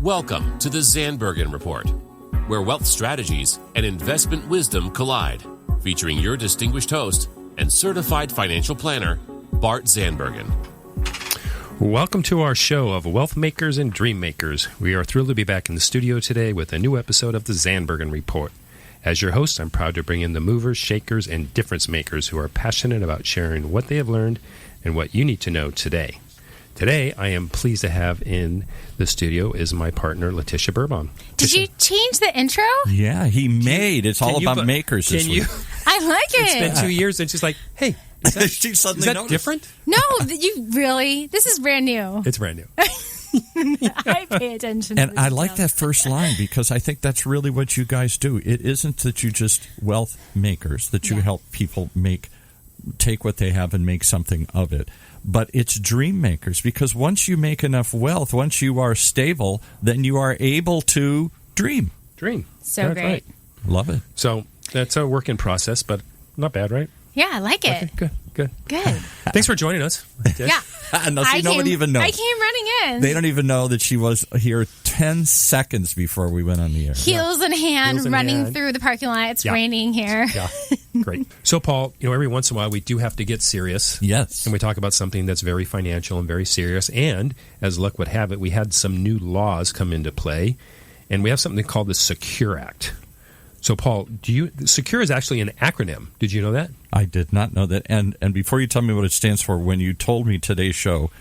Welcome to the Zandbergen Report, where wealth strategies and investment wisdom collide, featuring your distinguished host and certified financial planner, Bart Zandbergen. Welcome to our show of Wealth Makers and Dream Makers. We are thrilled to be back in the studio today with a new episode of the Zandbergen Report. As your host, I'm proud to bring in the movers, shakers, and difference makers who are passionate about sharing what they have learned and what you need to know today. Today, I am pleased to have in the studio is my partner, Letitia Berbaum. Did you change the intro? Yeah, he made. It's all about makers this week. I like it. It's been 2 years, and she's like, hey, is that, she suddenly is that noticed. different? No, you really? This is brand new. It's brand new. I pay attention to And I like that first line because I think that's really what you guys do. It isn't that you just wealth makers, that you help people take what they have and make something of it. But it's dream makers, because once you make enough wealth, once you are stable, then you are able to dream. So That's great. right. Love it. So that's a work in process, but not bad, right? Yeah, I like it. Okay, good. Good. Thanks for joining us. Yeah. No, see, nobody even knows. I came running in. They don't even know that she was here 10 seconds before we went on the air. Heels in hand, Heels in running hand. through the parking lot. It's raining here. Yeah, great. So, Paul, every once in a while we do have to get serious. Yes. And we talk about something that's very financial and very serious. And as luck would have it, we had some new laws come into play. And we have something called the Secure Act. So, Paul, Secure is actually an acronym. Did you know that? I did not know that. And before you tell me what it stands for, when you told me today's show,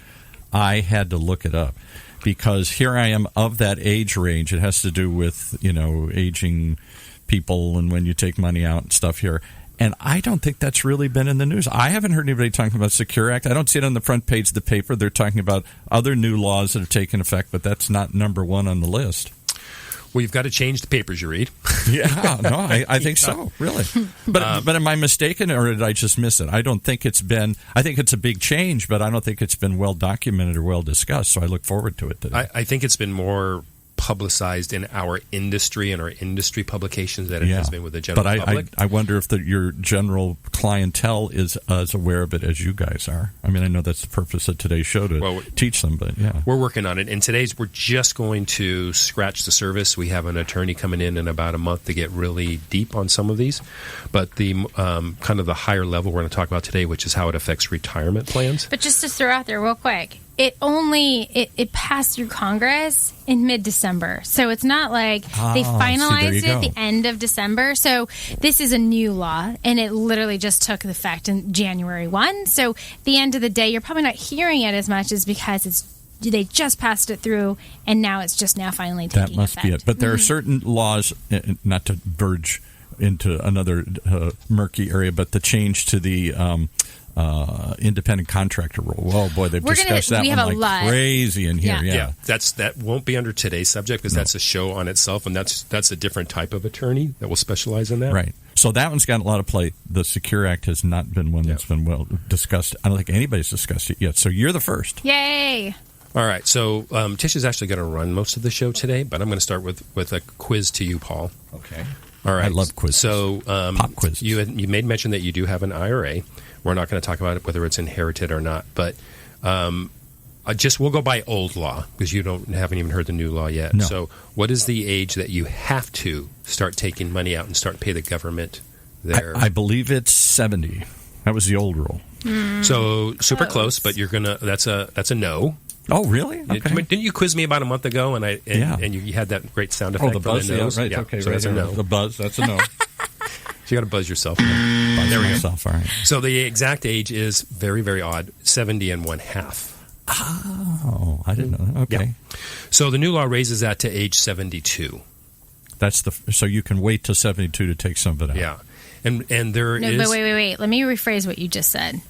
I had to look it up. Because here I am of that age range. It has to do with, aging people and when you take money out and stuff here. And I don't think that's really been in the news. I haven't heard anybody talking about Secure Act. I don't see it on the front page of the paper. They're talking about other new laws that have taken effect, but that's not number one on the list. Well, you've got to change the papers you read. Yeah, no, I think so, really. But am I mistaken, or did I just miss it? I don't think it's been. I think it's a big change, but I don't think it's been well documented or well discussed. So I look forward to it today. I think it's been more publicized in our industry and our industry publications than it has been with the general public. I wonder if your general clientele is as aware of it as you guys are. I mean, I know that's the purpose of today's show to teach them, but yeah. We're working on it. And today's, we're just going to scratch the surface. We have an attorney coming in about a month to get really deep on some of these. But the kind of the higher level we're going to talk about today, which is how it affects retirement plans. But just to throw out there real quick, it passed through Congress in mid-December. So it's not like they finalized it at the end of December. So this is a new law, and it literally just took effect in January 1. So at the end of the day, you're probably not hearing it as much as because they just passed it through, and now it's just now finally taking effect. That must be it. But there are certain laws, not to verge into another murky area, but the change to the independent contractor rule. Oh boy, they've discussed that one like crazy in here. Yeah. That won't be under today's subject because that's a show on itself, and that's a different type of attorney that will specialize in that. Right. So that one's got a lot of play. The Secure Act has not been one that's been well discussed. I don't think anybody's discussed it yet. So you're the first. Yay! All right. So Tisha's actually going to run most of the show today, but I'm going to start with a quiz to you, Paul. Okay. All right. I love quizzes. So pop quizzes. You made mention that you do have an IRA. We're not going to talk about it, whether it's inherited or not. But we'll go by old law because you haven't even heard the new law yet. No. So what is the age that you have to start taking money out and start pay the government there? I believe it's 70. That was the old rule. So super close, but you're gonna. That's a no. Oh, really? Okay. Didn't you quiz me about a month ago? And you had that great sound effect. Oh, the buzz. The nose? Yeah, right. Yeah. Okay, so right that's a no. The buzz. That's a no. So you got to buzz yourself. There we go. All right. So the exact age is very, very odd, 70 1/2. Oh, I didn't know that. Okay. Yeah. So the new law raises that to age 72. So you can wait till 72 to take some of it out. Yeah. And there is... But wait. Let me rephrase what you just said.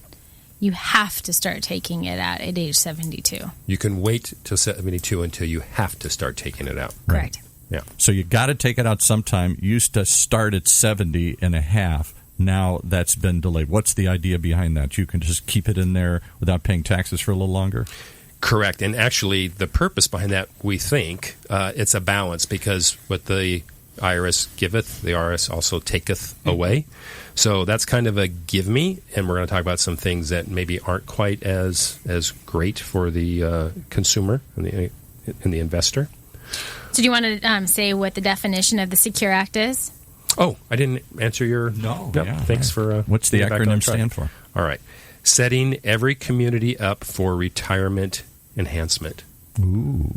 You have to start taking it out at age 72. You can wait till 72 until you have to start taking it out. Correct. Yeah. So you got to take it out sometime. Used to start at 70 1/2. Now that's been delayed. What's the idea behind that? You can just keep it in there without paying taxes for a little longer? Correct. And actually, the purpose behind that, we think, it's a balance because what the IRS giveth, the IRS also taketh away. So that's kind of a give me, and we're going to talk about some things that maybe aren't quite as great for the consumer and the investor. So do you want to say what the definition of the Secure Act is? Oh, I didn't answer your... No. Yep, Yeah, thanks for... What's the acronym stand for? All right. Setting every community up for retirement enhancement. Ooh.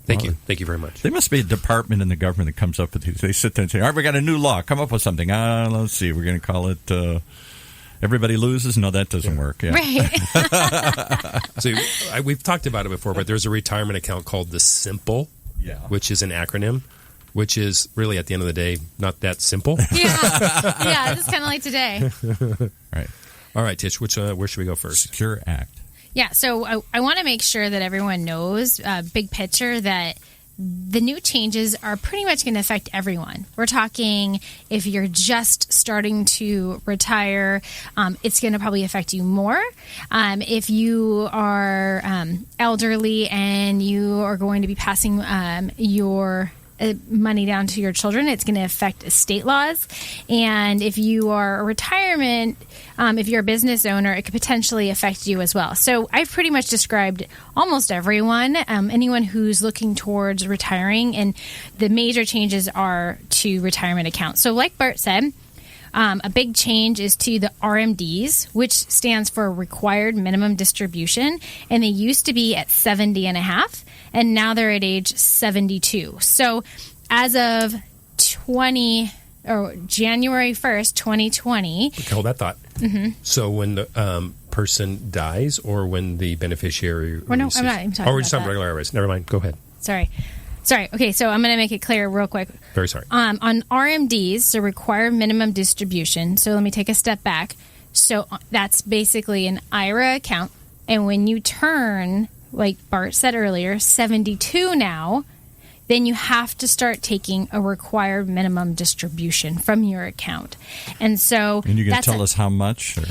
Thank you. Thank you very much. There must be a department in the government that comes up with these. They sit there and say, all right, we got a new law. Come up with something. Let's see. We're going to call it everybody loses? No, that doesn't work. Yeah. Right. So we've talked about it before, but there's a retirement account called the Simple, which is an acronym, which is really, at the end of the day, not that simple. Yeah, it's kind of like today. Right. All right, Tish, where should we go first? Secure Act. Yeah, so I want to make sure that everyone knows, big picture, that the new changes are pretty much going to affect everyone. We're talking if you're just starting to retire, it's going to probably affect you more. If you are elderly and you are going to be passing your money down to your children, it's going to affect estate laws. And if you are a retirement, if you're a business owner, it could potentially affect you as well. So I've pretty much described almost everyone, anyone who's looking towards retiring, and the major changes are to retirement accounts. So like Bart said, a big change is to the RMDs, which stands for Required Minimum Distribution, and they used to be at 70 and a half, and now they're at age 72. So as of January 1st, 2020... Okay, hold that thought. Mm-hmm. So when the person dies or when the beneficiary... Or no, I'm not even talking about we're just talking regular IRAs. Never mind. Go ahead. Sorry. Okay, so I'm going to make it clear real quick. Very sorry. On RMDs, so required minimum distribution. So let me take a step back. So that's basically an IRA account. And when you turn, like Bart said earlier, 72 now, then you have to start taking a required minimum distribution from your account. And so... And you're going to tell us how much? Or?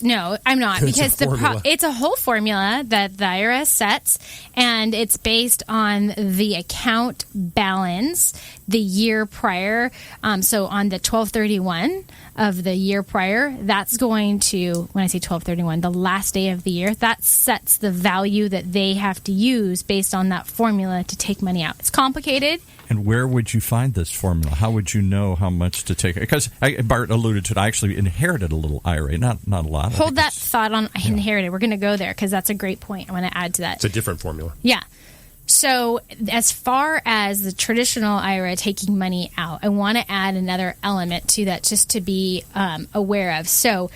No, I'm not. Because it's a whole formula that the IRS sets, and it's based on the account balance the year prior. So on the 12/31 of the year prior, that's going to, when I say 12/31, the last day of the year, that sets the value that they have to use based on that formula to take money out. It's complicated. And where would you find this formula? How would you know how much to take? Because Bart alluded to it. I actually inherited a little IRA, not a lot. Hold that thought on inherited. We're going to go there because that's a great point. I want to add to that. It's a different formula. Yeah. So as far as the traditional IRA taking money out, I want to add another element to that just to be aware of. So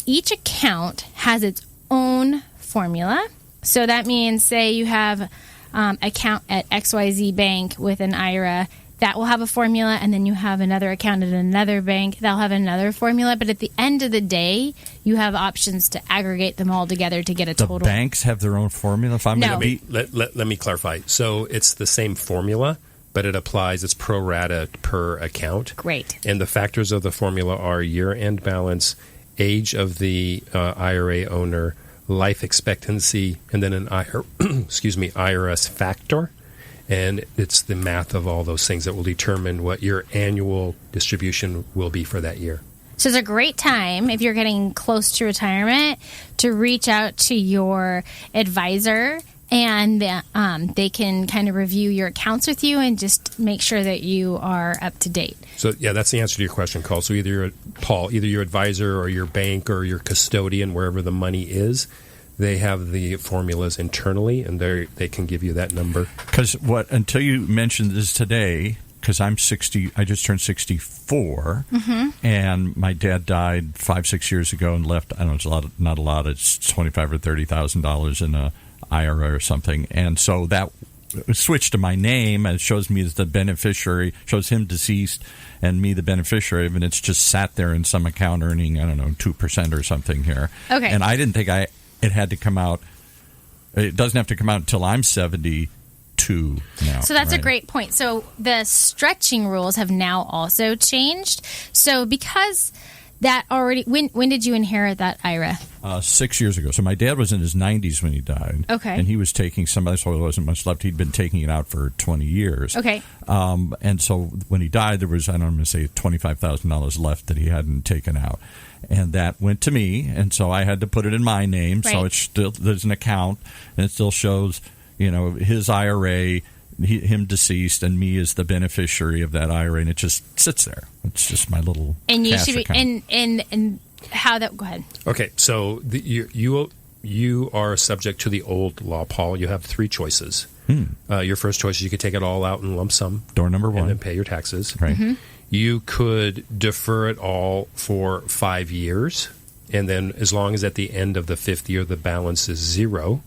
each account has its own formula. So that means, say you have account at XYZ Bank with an IRA, that will have a formula, and then you have another account at another bank, that'll have another formula. But at the end of the day, you have options to aggregate them all together to get a total. The banks have their own formula? If I'm Let me clarify. So it's the same formula, but it applies, it's pro rata per account. Great. And the factors of the formula are year-end balance, age of the IRA owner, life expectancy, and then an IRS factor. And it's the math of all those things that will determine what your annual distribution will be for that year. So it's a great time, if you're getting close to retirement, to reach out to your advisor, and they can kind of review your accounts with you and just make sure that you are up to date. So, yeah, that's the answer to your question, Cole. So either your advisor or your bank or your custodian, wherever the money is, they have the formulas internally, and they can give you that number. Because until you mentioned this today, because I'm 60, I just turned 64, and my dad died 5-6 years ago and left. I don't know, not a lot. It's $25,000 or $30,000 in a IRA or something, and so that switched to my name, and it shows me as the beneficiary, shows him deceased and me the beneficiary, and it's just sat there in some account earning, 2% or something here. Okay. And I didn't think it had to come out. It doesn't have to come out until I'm 72 now. So that's a great point. So the stretching rules have now also changed. So because that already, when did you inherit that IRA? 6 years ago. So my dad was in his 90s when he died. Okay. And he was taking so there wasn't much left. He'd been taking it out for 20 years. Okay. And so when he died, there was, I'm going to say $25,000 left that he hadn't taken out. And that went to me, and so I had to put it in my name. Right. So it's still, there's an account, and it still shows, his IRA, him deceased and me as the beneficiary of that IRA, and it just sits there. It's just my little cash account. And how that? Go ahead. Okay, so you are subject to the old law, Paul. You have 3 choices. Your first choice is you could take it all out in lump sum. Door number 1. And then pay your taxes. Right. Mm-hmm. You could defer it all for 5 years, and then as long as at the end of the 5th year the balance is 0,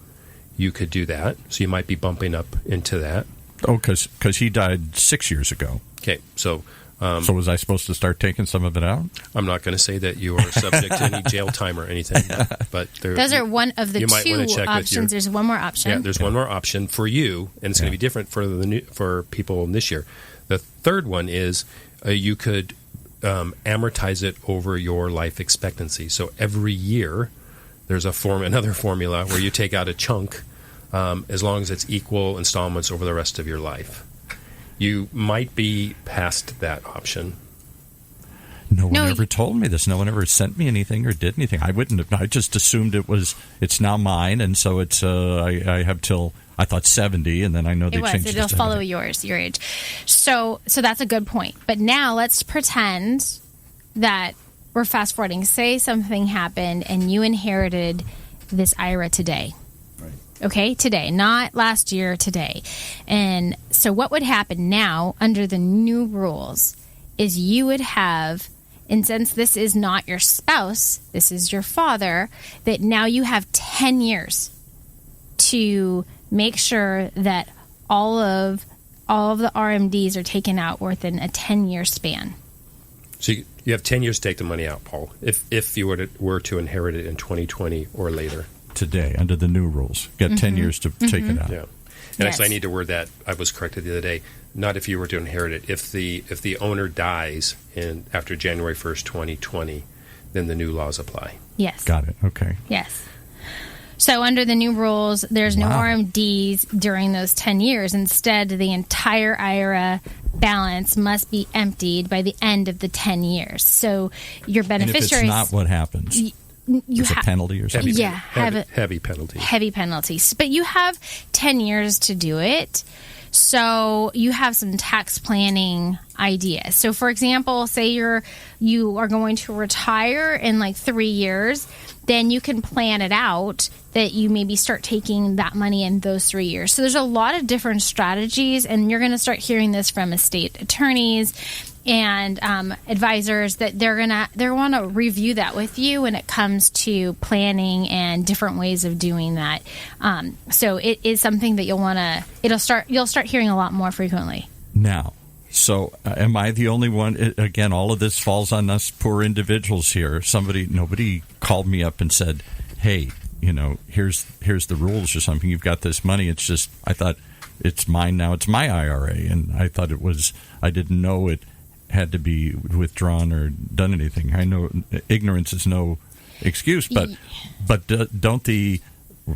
you could do that. So you might be bumping up into that. Oh, because he died 6 years ago. Okay, so... so was I supposed to start taking some of it out? I'm not going to say that you are subject to any jail time or anything, but those are one of the 2 options. There's one more option. Yeah, there's one more option for you, and it's going to be different for people this year. The third one is you could amortize it over your life expectancy. So every year, there's another formula where you take out a chunk as long as it's equal installments over the rest of your life. You might be past that option. No one ever told me this. No one ever sent me anything or did anything. I wouldn't have. I just assumed it's now mine, and so it's. I have till I thought 70, and then I know they changed it. It'll follow your age. So that's a good point. But now let's pretend that we're fast forwarding. Say something happened, and you inherited this IRA today. Okay, today, not last year, today. And so what would happen now under the new rules is you would have, and since this is not your spouse, this is your father, that now you have 10 years to make sure that all of the RMDs are taken out within a 10-year span. So you have 10 years to take the money out, Paul, if you were to inherit it in 2020 or later. Today, under the new rules. You got 10 years to take it out. Yeah. And actually, I need to word that. I was corrected the other day. Not if you were to inherit it. If the owner dies after January 1st, 2020, then the new laws apply. Yes. Got it. Okay. Yes. So under the new rules, there's no RMDs during those 10 years. Instead, the entire IRA balance must be emptied by the end of the 10 years. So your beneficiaries... And if it's not, what happens? It's a penalty or something? Heavy penalty. Heavy penalties. But you have 10 years to do it. So you have some tax planning ideas. So, for example, say you are going to retire in like 3 years, then you can plan it out that you maybe start taking that money in those 3 years. So there's a lot of different strategies, and you're going to start hearing this from estate attorneys and advisors that they want to review that with you when it comes to planning and different ways of doing that. So it is something that you'll start hearing a lot more frequently. Now, so am I the only one? Again, all of this falls on us poor individuals here. Nobody called me up and said, "Hey, here's the rules or something. You've got this money." It's just I thought it's mine now. It's my IRA, and I thought I didn't know it had to be withdrawn or done anything. I know ignorance is no excuse, but don't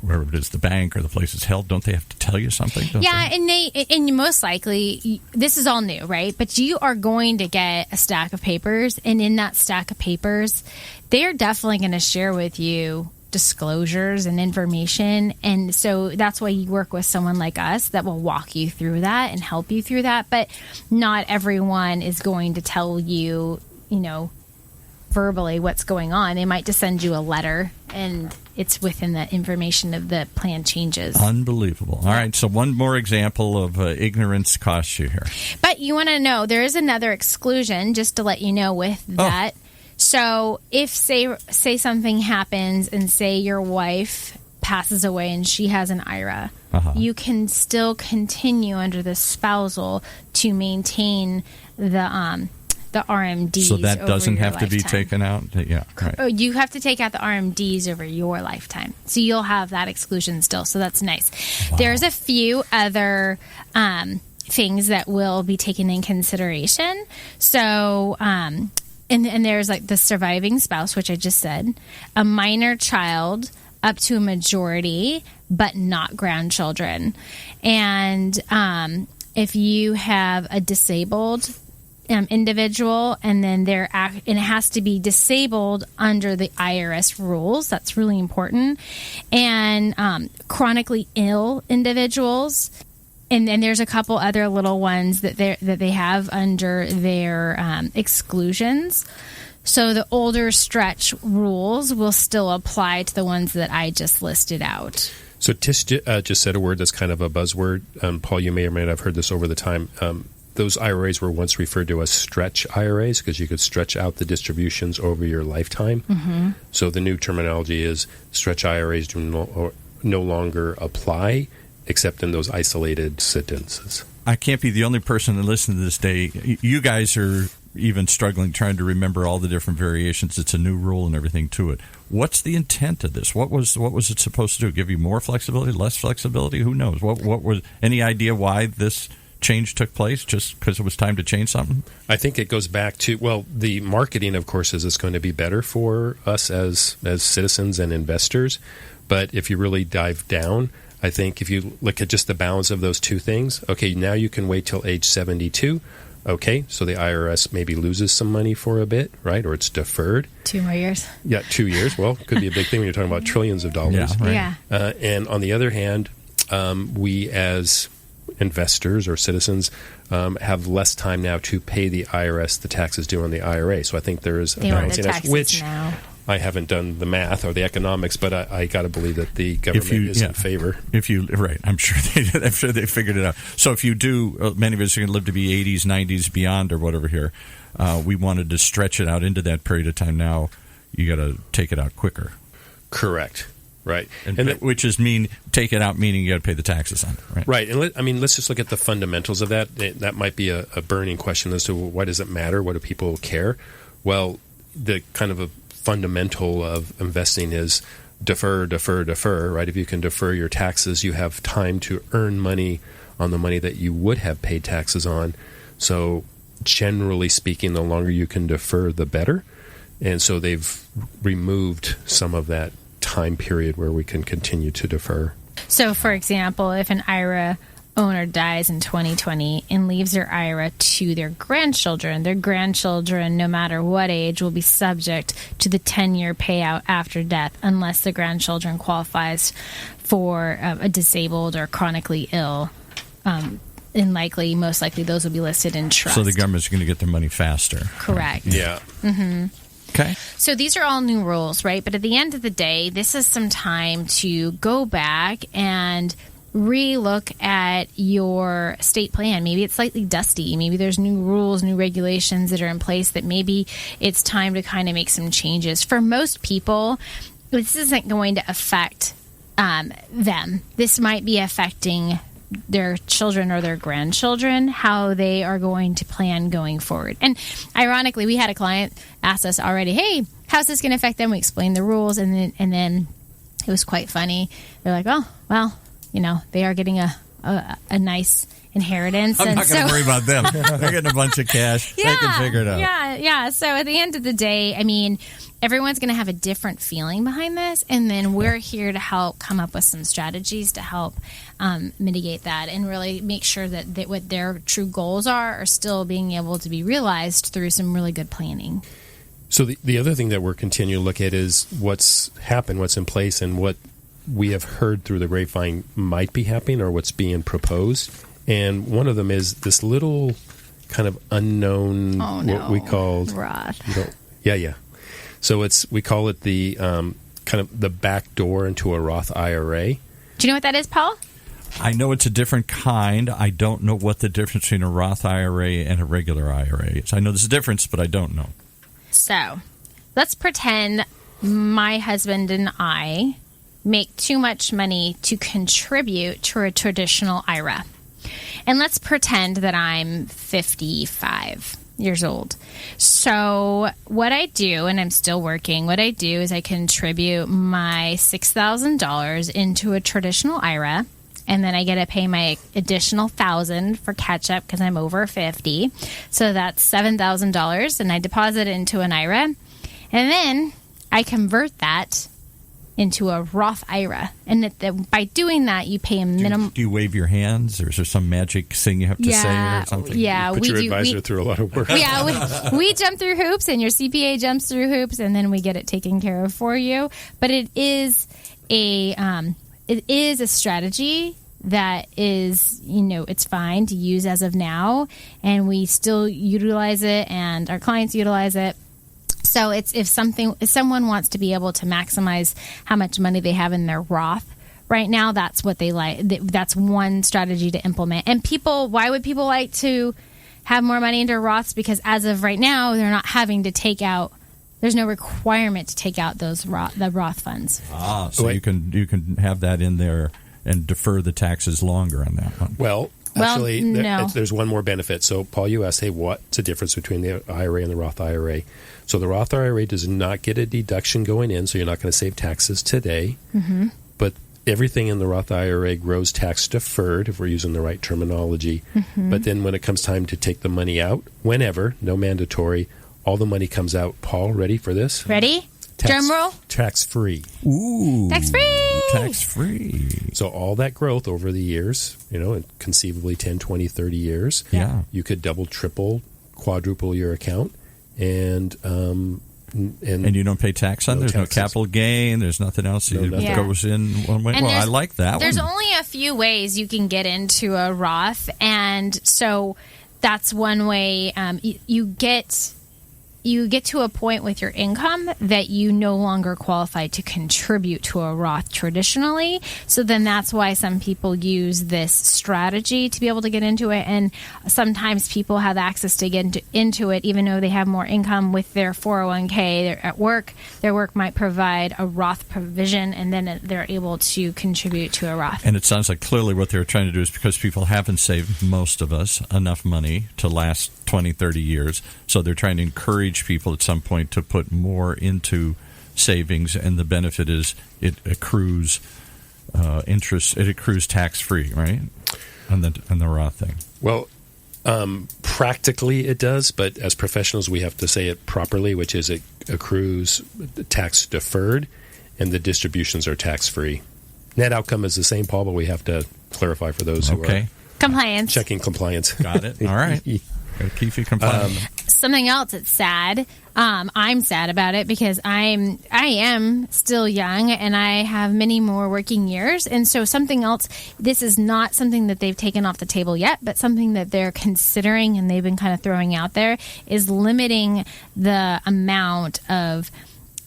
wherever it is, the bank or the place is held, don't they have to tell you something? And most likely this is all new, right? But you are going to get a stack of papers, and in that stack of papers, they are definitely going to share with you disclosures and information, and so that's why you work with someone like us that will walk you through that and help you through that. But not everyone is going to tell you, verbally what's going on. They might just send you a letter, and it's within the information of the plan changes. Unbelievable. All right, so one more example of ignorance costs you here. But you want to know, there is another exclusion, just to let you know with that. So if, say something happens and say your wife passes away and she has an IRA, you can still continue under the spousal to maintain the RMDs. So that doesn't have lifetime. To be taken out? Yeah, right. You have to take out the RMDs over your lifetime. So you'll have that exclusion still. So that's nice. Wow. There's a few other things that will be taken in consideration. So... And there's like the surviving spouse, which I just said, a minor child up to a majority, but not grandchildren. And if you have a disabled individual, and then and it has to be disabled under the IRS rules. That's really important. And chronically ill individuals. And then there's a couple other little ones that they have under their exclusions. So the older stretch rules will still apply to the ones that I just listed out. So Tish just said a word that's kind of a buzzword. Paul, you may or may not have heard this over the time. Those IRAs were once referred to as stretch IRAs because you could stretch out the distributions over your lifetime. Mm-hmm. So the new terminology is stretch IRAs do no longer apply except in those isolated sentences. I can't be the only person that listens to this day. You guys are even struggling trying to remember all the different variations. It's a new rule and everything to it. What's the intent of this? What was it supposed to do? Give you more flexibility, less flexibility? Who knows? What was any idea why this change took place? Just because it was time to change something? I think it goes back to, well, the marketing, of course, is it's going to be better for us as citizens and investors. But if you really dive down, I think if you look at just the balance of those two things, okay, now you can wait till age 72. Okay, so the IRS maybe loses some money for a bit, right? Or it's deferred. 2 more years. Yeah, 2 years. Well, could be a big thing when you're talking about trillions of dollars. Yeah, right. Yeah. And on the other hand, we as investors or citizens have less time now to pay the IRS the taxes due on the IRA. So I think there is a balancing act, which now. I haven't done the math or the economics, but I got to believe that the government is in favor. I'm sure they figured it out. So if you do, many of us are going to live to be 80s, 90s, beyond, or whatever here. We wanted to stretch it out into that period of time. Now you got to take it out quicker. Correct. Right, which is take it out, meaning you got to pay the taxes on it. Right, and let's just look at the fundamentals of that. That might be a burning question as to why does it matter? Why do people care? Well, the kind of a fundamental of investing is defer, right? If you can defer your taxes, you have time to earn money on the money that you would have paid taxes on. So generally speaking, the longer you can defer, the better. And so they've removed some of that time period where we can continue to defer. So, for example, if an IRA owner dies in 2020 and leaves their IRA to their grandchildren, no matter what age, will be subject to the 10-year payout after death unless the grandchildren qualifies for a disabled or chronically ill. And most likely those will be listed in trust. So the government's going to get their money faster. Correct. Yeah. Mm-hmm. Okay. So these are all new rules, right? But at the end of the day, this is some time to go back and re-look at your estate plan. Maybe it's slightly dusty. Maybe there's new rules, new regulations that are in place that maybe it's time to kind of make some changes. For most people, this isn't going to affect them. This might be affecting their children or their grandchildren, how they are going to plan going forward. And ironically, we had a client ask us already, hey, how's this going to affect them? We explained the rules, and then it was quite funny. They're like, oh, well, they are getting a nice inheritance. I'm not going to worry about them. They're getting a bunch of cash. Yeah, they can figure it out. Yeah. So at the end of the day, everyone's going to have a different feeling behind this, and then we're here to help come up with some strategies to help mitigate that and really make sure that what their true goals are still being able to be realized through some really good planning. So the other thing that we're continuing to look at is what's happened, what's in place, and what we have heard through the grapevine might be happening or what's being proposed. And one of them is this little kind of unknown, what we called ROTH. Yeah. So we call it the kind of the back door into a Roth IRA. Do you know what that is, Paul? I know it's a different kind. I don't know what the difference between a Roth IRA and a regular IRA is. I know there's a difference, but I don't know. So let's pretend my husband and I make too much money to contribute to a traditional IRA. And let's pretend that I'm 55 years old. So what I do, and I'm still working, what I do is I contribute my $6,000 into a traditional IRA, and then I get to pay my additional $1,000 for catch-up because I'm over 50. So that's $7,000, and I deposit it into an IRA, and then I convert that into a Roth IRA. And by doing that, you pay a minimum... Do you wave your hands, or is there some magic thing you have to say or something? Yeah. Put your advisor through a lot of work. Yeah, we jump through hoops, and your CPA jumps through hoops, and then we get it taken care of for you. But it is a strategy that is, it's fine to use as of now, and we still utilize it, and our clients utilize it. So it's if someone wants to be able to maximize how much money they have in their Roth right now, that's what they like. That's one strategy to implement. And why would people like to have more money into Roths? Because as of right now, they're not having to take out. There's no requirement to take out the Roth funds. So you can have that in there and defer the taxes longer on that one. Well, actually, there's one more benefit. So, Paul, you asked, hey, what's the difference between the IRA and the Roth IRA? So the Roth IRA does not get a deduction going in, so you're not going to save taxes today. Mm-hmm. But everything in the Roth IRA grows tax deferred, if we're using the right terminology. Mm-hmm. But then when it comes time to take the money out, whenever, no mandatory, all the money comes out. Paul, ready for this? Ready? Drum roll. Tax-free. Ooh. Tax-free. Tax-free. So all that growth over the years, conceivably 10, 20, 30 years, you could double, triple, quadruple your account. And you don't pay tax on it? There's no capital gain. There's nothing else that goes in one way. I like that There's only a few ways you can get into a Roth. And so that's one way. You get to a point with your income that you no longer qualify to contribute to a Roth traditionally. So then that's why some people use this strategy to be able to get into it. And sometimes people have access to get into it even though they have more income with their 401k. They're at work. Their work might provide a Roth provision, and then they're able to contribute to a Roth. And it sounds like clearly what they're trying to do is because people haven't saved, most of us, enough money to last 20, 30 years. So they're trying to encourage people at some point to put more into savings, and the benefit is it accrues interest. It accrues tax-free, right? On the Roth thing. Well, practically it does, but as professionals we have to say it properly, which is it accrues tax-deferred, and the distributions are tax-free. Net outcome is the same, Paul, but we have to clarify for those who are compliance. Checking compliance. Got it. All right. Got to keep you compliant. Something else that's sad. I'm sad about it because I am still young and I have many more working years. And so something else, this is not something that they've taken off the table yet, but something that they're considering and they've been kind of throwing out there is limiting the amount of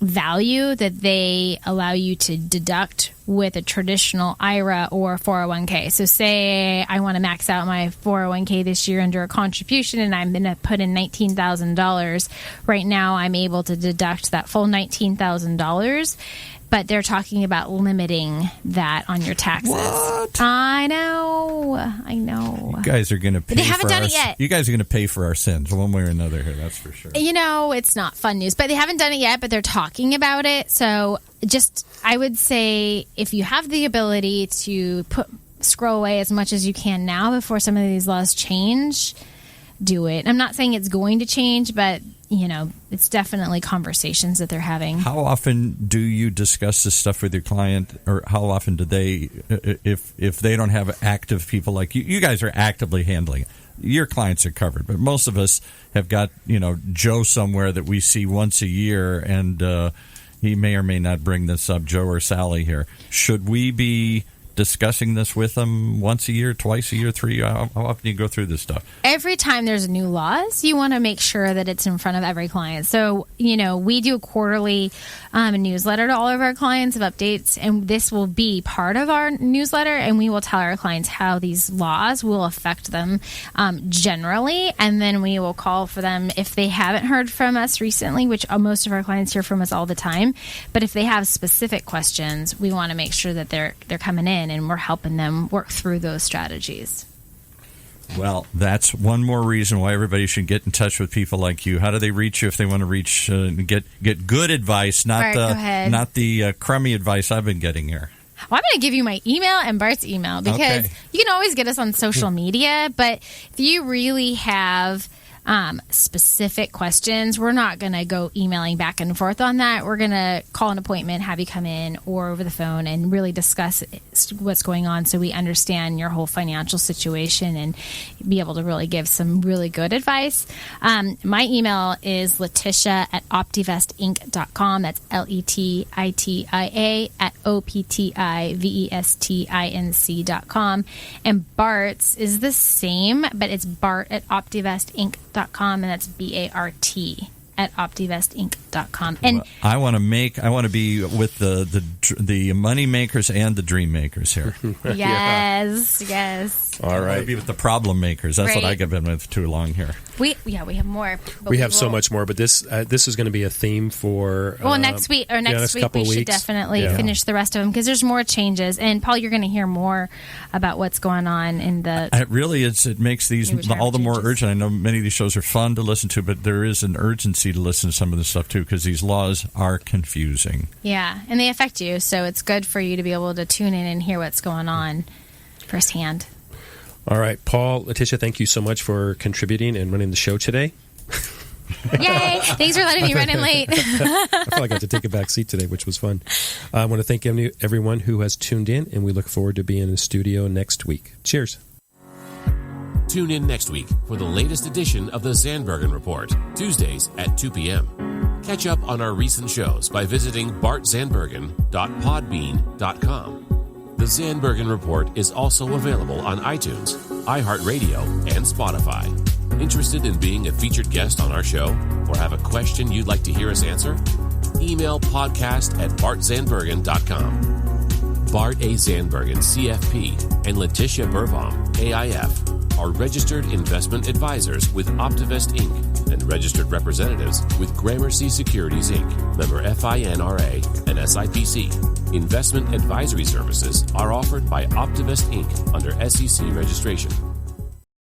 value that they allow you to deduct with a traditional IRA or 401k. So say I want to max out my 401k this year under a contribution and I'm going to put in $19,000. Right now I'm able to deduct that full $19,000, but they're talking about limiting that on your taxes. What? I know. You guys are going to pay. They haven't done it yet. You guys are going to pay for our sins one way or another here. That's for sure. It's not fun news, but they haven't done it yet. But they're talking about it. So I would say if you have the ability to scroll away as much as you can now before some of these laws change, do it. I'm not saying it's going to change, but it's definitely conversations that they're having. How often do you discuss this stuff with your client, or how often do they, if they don't have active people like you guys are actively handling it, your clients are covered, but most of us have got, Joe somewhere that we see once a year, and he may or may not bring this up, Joe or Sally here. Should we be discussing this with them once a year, twice a year, 3? How often do you go through this stuff? Every time there's new laws, you want to make sure that it's in front of every client. So, we do a quarterly newsletter to all of our clients of updates, and this will be part of our newsletter, and we will tell our clients how these laws will affect them generally, and then we will call for them if they haven't heard from us recently, which most of our clients hear from us all the time. But if they have specific questions, we want to make sure that they're coming in and we're helping them work through those strategies. Well, that's one more reason why everybody should get in touch with people like you. How do they reach you if they want to get good advice, not the crummy advice I've been getting here? Well, I'm going to give you my email and Bart's email because you can always get us on social media. But if you really have specific questions, we're not going to go emailing back and forth on that. We're going to call an appointment, have you come in or over the phone and really discuss what's going on so we understand your whole financial situation and be able to really give some really good advice. My email is Letitia@optivestinc.com. That's LETITIA @OPTIVESTINC.com. And Bart's is the same, but it's Bart@optivestinc.com, and that's BART@optivestinc.com. And I want to be with the money makers and the dream makers here. Yes. All right. I want to be with the problem makers. That's what I have been with too long here. We have more. We have so much more, but this is going to be a theme for next week or next week we should definitely finish the rest of them because there's more changes. And Paul, you're going to hear more about what's going on in the. It really is. It makes these all the more urgent. I know many of these shows are fun to listen to, but there is an urgency to listen to some of this stuff too because these laws are confusing. Yeah, and they affect you, so it's good for you to be able to tune in and hear what's going on firsthand. All right, Paul, Letitia, thank you so much for contributing and running the show today. Yay! Thanks for letting me run in late. I feel like I got to take a back seat today, which was fun. I want to thank everyone who has tuned in, and we look forward to being in the studio next week. Cheers. Tune in next week for the latest edition of the Zandbergen Report, Tuesdays at 2 p.m. Catch up on our recent shows by visiting bartzandbergen.podbean.com. The Zandbergen Report is also available on iTunes, iHeartRadio, and Spotify. Interested in being a featured guest on our show or have a question you'd like to hear us answer? Email podcast@bartzandbergen.com. Bart A. Zandbergen, CFP, and Letitia Berbaum, AIF, are registered investment advisors with Optivest Inc. and registered representatives with Gramercy Securities Inc., member FINRA and SIPC. Investment advisory services are offered by Optivest Inc. under SEC registration.